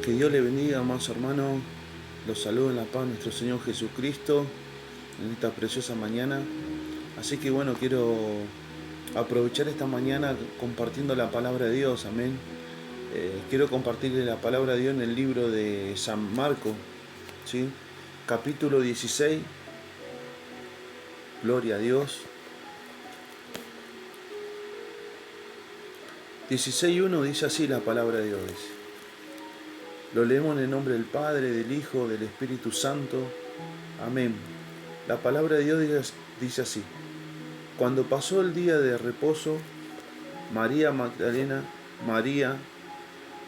Que Dios le bendiga, amados hermanos. Los saludo en la paz de nuestro Señor Jesucristo en esta preciosa mañana. Así que bueno, quiero aprovechar esta mañana compartiendo la palabra de Dios, amén. Quiero compartirle la palabra de Dios en el libro de San Marcos, ¿sí? Capítulo 16. Gloria a Dios. 16:1 dice así la palabra de Dios. Lo leemos en el nombre del Padre, del Hijo, del Espíritu Santo. Amén. La palabra de Dios dice así. Cuando pasó el día de reposo, María Magdalena, María,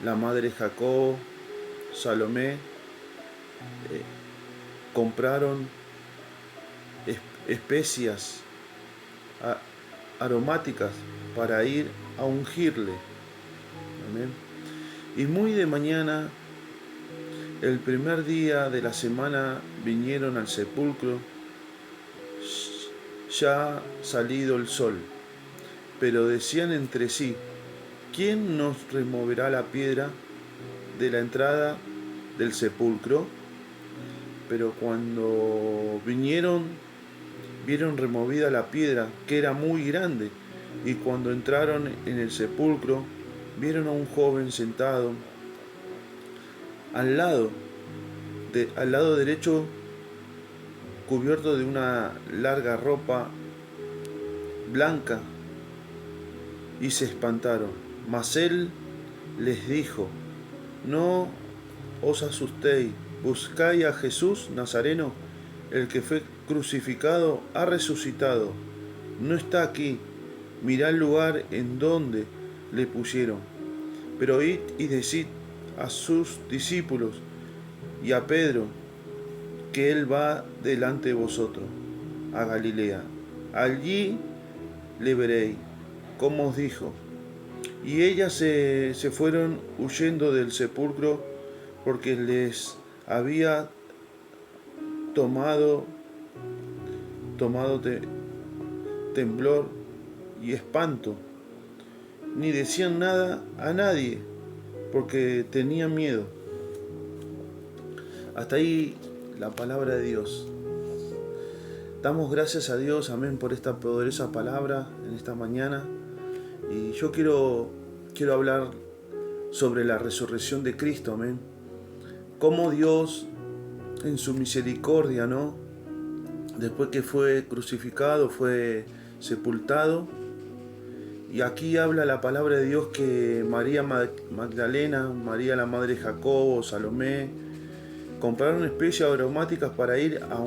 la madre de Jacobo, Salomé, compraron especias aromáticas para ir a ungirle. Amén. Y muy de mañana, el primer día de la semana, vinieron al sepulcro, ya salido el sol. Pero decían entre sí, ¿quién nos removerá la piedra de la entrada del sepulcro? Pero cuando vinieron, vieron removida la piedra, que era muy grande, y cuando entraron en el sepulcro, vieron a un joven sentado al lado derecho, cubierto de una larga ropa blanca, y se espantaron. Mas él les dijo, no os asustéis, buscáis a Jesús Nazareno, el que fue crucificado ha resucitado, no está aquí, mirad el lugar en donde le pusieron. Pero id y decid a sus discípulos y a Pedro que él va delante de vosotros a Galilea. Allí le veréis, como os dijo. Y ellas se fueron huyendo del sepulcro porque les había tomado temblor y espanto. Ni decían nada a nadie porque tenían miedo. Hasta ahí la palabra de Dios. Damos gracias a Dios, amén, por esta poderosa palabra en esta mañana. Y yo quiero hablar sobre la resurrección de Cristo, amén. Cómo Dios, en su misericordia, ¿no? Después que fue crucificado, fue sepultado. Y aquí habla la palabra de Dios que María Magdalena, María la madre de Jacobo, Salomé, compraron especias aromáticas para ir a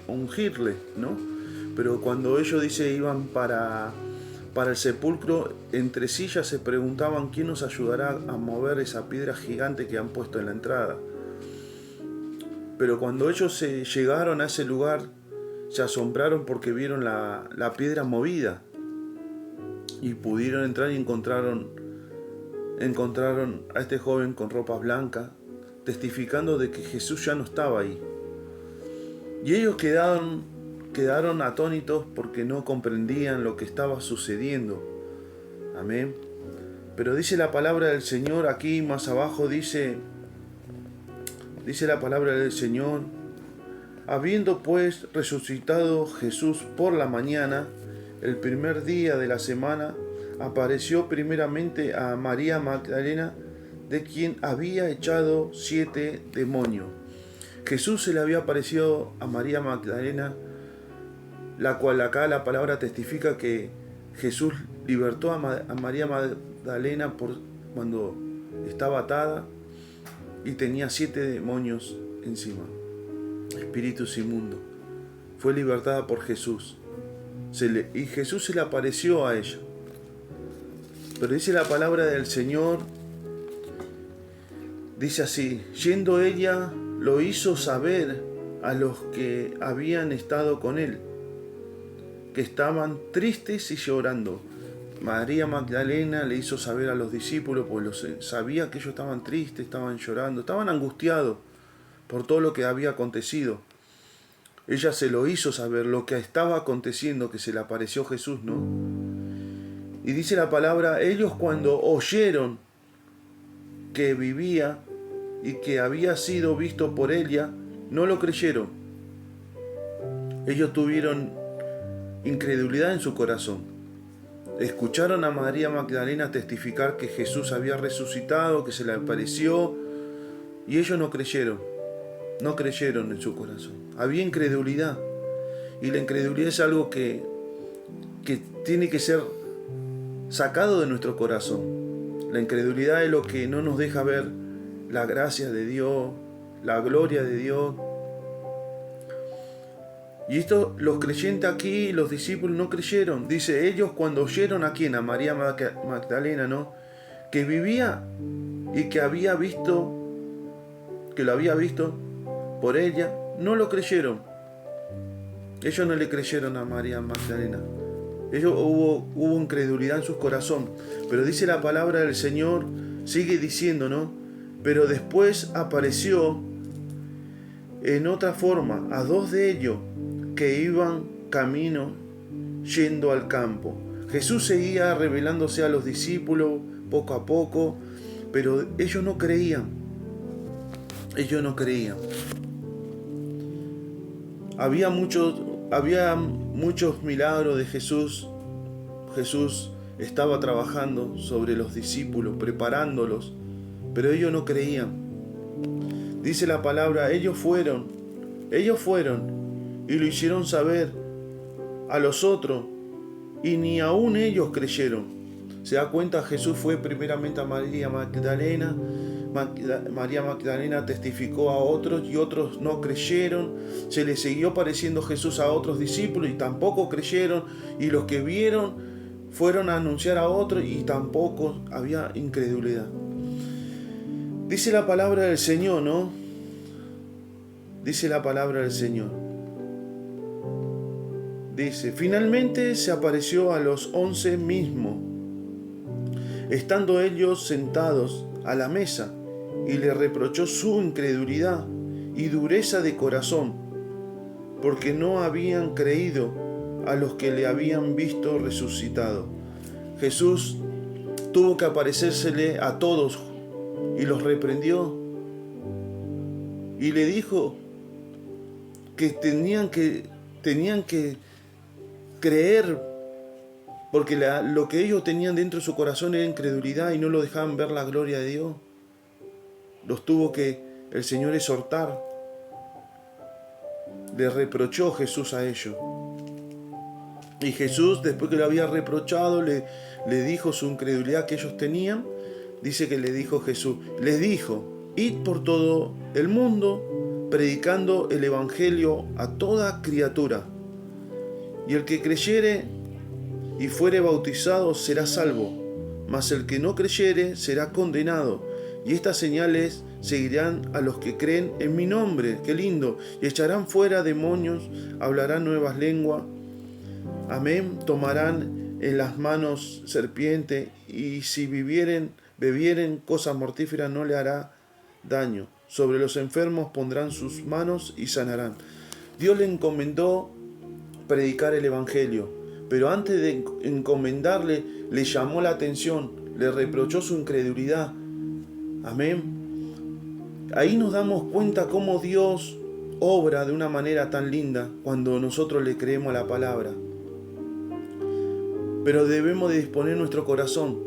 ungirle, ¿no? Pero cuando ellos, dice, iban para el sepulcro, entre sí ya se preguntaban quién nos ayudará a mover esa piedra gigante que han puesto en la entrada. Pero cuando ellos llegaron a ese lugar, se asombraron porque vieron la piedra movida. Y pudieron entrar y encontraron a este joven con ropas blancas, testificando de que Jesús ya no estaba ahí. Y ellos quedaron atónitos porque no comprendían lo que estaba sucediendo. Amén. Pero dice la palabra del Señor aquí más abajo, dice la palabra del Señor, habiendo pues resucitado Jesús por la mañana, el primer día de la semana, apareció primeramente a María Magdalena, de quien había echado 7 demonios. Jesús se le había aparecido a María Magdalena, la cual acá la palabra testifica que Jesús libertó a María Magdalena cuando estaba atada y tenía 7 demonios encima, espíritus inmundos. Fue libertada por Jesús. Y Jesús se le apareció a ella. Pero dice la palabra del Señor, dice así, yendo ella lo hizo saber a los que habían estado con él, que estaban tristes y llorando. María Magdalena le hizo saber a los discípulos, pues sabía que ellos estaban tristes, estaban llorando, estaban angustiados por todo lo que había acontecido. Ella se lo hizo saber, lo que estaba aconteciendo, que se le apareció Jesús, ¿no? Y dice la palabra, ellos cuando oyeron que vivía, y que había sido visto por ella, no lo creyeron. Ellos tuvieron incredulidad en su corazón. Escucharon a María Magdalena testificar que Jesús había resucitado, que se le apareció, y ellos no creyeron en su corazón. Había incredulidad, y la incredulidad es algo que tiene que ser sacado de nuestro corazón. La incredulidad es lo que no nos deja ver la gracia de Dios, la gloria de Dios. Y esto, los creyentes aquí, los discípulos no creyeron. Dice, ellos cuando oyeron a quién, a María Magdalena, ¿no? Que vivía y que había visto, que lo había visto por ella, no lo creyeron. Ellos no le creyeron a María Magdalena. Hubo incredulidad en su corazón. Pero dice la palabra del Señor, sigue diciendo, ¿no? Pero después apareció en otra forma a dos de ellos que iban camino yendo al campo. Jesús seguía revelándose a los discípulos poco a poco, pero ellos no creían. Ellos no creían. Había muchos milagros de Jesús. Jesús estaba trabajando sobre los discípulos, preparándolos, pero ellos no creían. Dice la palabra, ellos fueron y lo hicieron saber a los otros, y ni aún ellos creyeron. Se da cuenta, Jesús fue primeramente a María Magdalena. María Magdalena testificó a otros y otros no creyeron. Se le siguió pareciendo Jesús a otros discípulos y tampoco creyeron. Y los que vieron fueron a anunciar a otros y tampoco había incredulidad. Dice la palabra del Señor, ¿no? Dice la palabra del Señor. Dice, finalmente se apareció a los 11 mismos, estando ellos sentados a la mesa, y le reprochó su incredulidad y dureza de corazón, porque no habían creído a los que le habían visto resucitado. Jesús tuvo que aparecérsele a todos y los reprendió y le dijo que tenían que creer, porque lo que ellos tenían dentro de su corazón era incredulidad y no lo dejaban ver la gloria de Dios. Los tuvo que el Señor exhortar. Le reprochó Jesús a ellos. Y Jesús, después que lo había reprochado, le dijo su incredulidad que ellos tenían. Dice que le dijo Jesús, les dijo, id por todo el mundo predicando el evangelio a toda criatura. Y el que creyere y fuere bautizado será salvo, mas el que no creyere será condenado. Y estas señales seguirán a los que creen en mi nombre. ¡Qué lindo! Y echarán fuera demonios, hablarán nuevas lenguas. Amén. Tomarán en las manos serpiente, y si bebieren cosas mortíferas no le hará daño. Sobre los enfermos pondrán sus manos y sanarán. Dios le encomendó predicar el evangelio, pero antes de encomendarle, le llamó la atención, le reprochó su incredulidad. Amén. Ahí nos damos cuenta cómo Dios obra de una manera tan linda cuando nosotros le creemos a la palabra. Pero debemos de disponer nuestro corazón.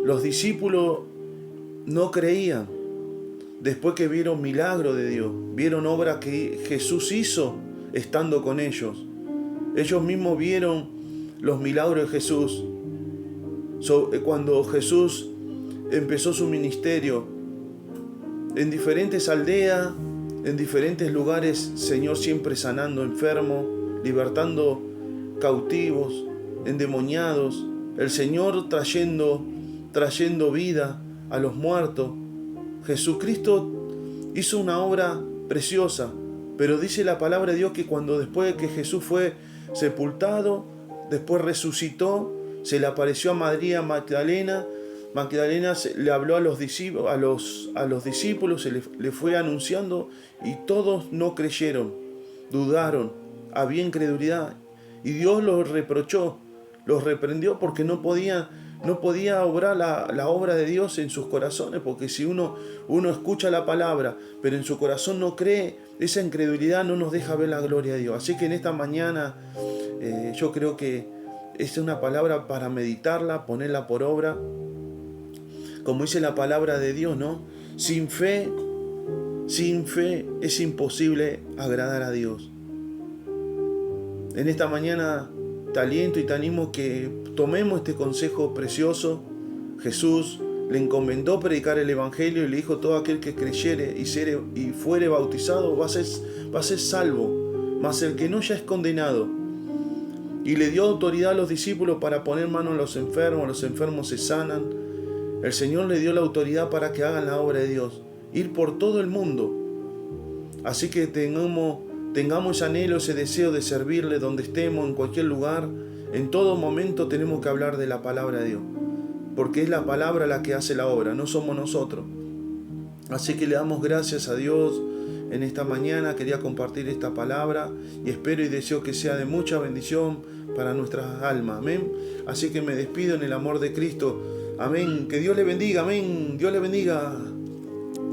Los discípulos no creían. Después que vieron milagro de Dios, vieron obra que Jesús hizo estando con ellos. Ellos mismos vieron los milagros de Jesús. Cuando Jesús empezó su ministerio, en diferentes aldeas, en diferentes lugares, Señor siempre sanando enfermos, libertando cautivos, endemoniados, el Señor trayendo vida a los muertos. Jesucristo hizo una obra preciosa, pero dice la palabra de Dios que cuando después de que Jesús fue sepultado, después resucitó, se le apareció a María Magdalena. Magdalena le habló a los discípulos, se le fue anunciando y todos no creyeron, dudaron, había incredulidad. Y Dios los reprochó, los reprendió porque no podían no podía obrar la obra de Dios en sus corazones, porque si uno escucha la palabra, pero en su corazón no cree, esa incredulidad no nos deja ver la gloria de Dios. Así que en esta mañana yo creo que es una palabra para meditarla, ponerla por obra, como dice la palabra de Dios, ¿no? Sin fe es imposible agradar a Dios. En esta mañana te aliento y te animo que tomemos este consejo precioso. Jesús le encomendó predicar el Evangelio y le dijo: todo aquel que creyere y fuere bautizado va a ser salvo, mas el que no ya es condenado. Y le dio autoridad a los discípulos para poner mano a los enfermos se sanan. El Señor le dio la autoridad para que hagan la obra de Dios, ir por todo el mundo. Así que tengamos ese anhelo, ese deseo de servirle donde estemos, en cualquier lugar. En todo momento tenemos que hablar de la palabra de Dios, porque es la palabra la que hace la obra, no somos nosotros. Así que le damos gracias a Dios en esta mañana. Quería compartir esta palabra y espero y deseo que sea de mucha bendición para nuestras almas. Amén. Así que me despido en el amor de Cristo. Amén. Que Dios le bendiga. Amén. Dios le bendiga.